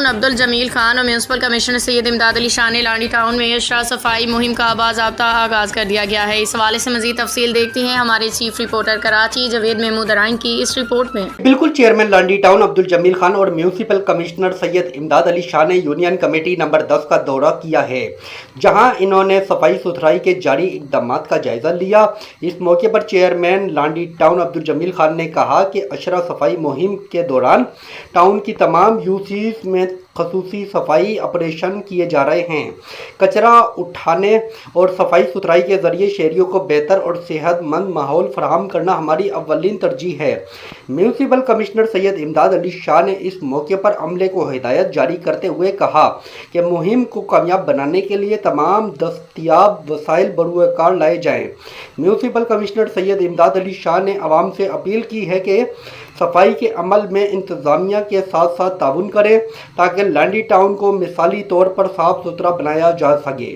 Town Abdul Jamil Khan اور municipal commissioner سید امداد علی شاہ نے لانڈی ٹاؤن میں اشرا صفائی مہم کا باضابطہ آغاز کر دیا گیا ہے۔ اس حوالے سے مزید تفصیل دیکھتے ہیں ہمارے چیف رپورٹر کراچی جاوید محمود ارائن کی اس رپورٹ میں۔ بالکل چیئرمین لانڈی ٹاؤن عبدالجمیل خان اور میونسپل کمشنر سید امداد علی شاہ نے یونین کمیٹی نمبر 10 کا دورہ کیا ہے، جہاں انہوں نے صفائی ستھرائی کے جاری اقدامات کا جائزہ لیا۔ اس موقع پر چیئرمین لانڈی ٹاؤن عبدالجمیل خان نے کہا کہ اشرا صفائی مہم کے دوران ٹاؤن کی تمام یوسیز میں خصوصی صفائی آپریشن کیے جا رہے ہیں۔ کچرا اٹھانے اور صفائی ستھرائی کے ذریعے شہریوں کو بہتر اور صحت مند ماحول فراہم کرنا ہماری اولین ترجیح ہے۔ میونسپل کمشنر سید امداد علی شاہ نے اس موقع پر عملے کو ہدایت جاری کرتے ہوئے کہا کہ مہم کو کامیاب بنانے کے لیے تمام دستیاب وسائل بروئے کار لائے جائیں۔ میونسپل کمشنر سید امداد علی شاہ نے عوام سے اپیل کی ہے کہ صفائی کے عمل میں انتظامیہ کے ساتھ ساتھ تعاون کریں تاکہ لانڈی ٹاؤن کو مثالی طور پر صاف ستھرا بنایا جا سکے۔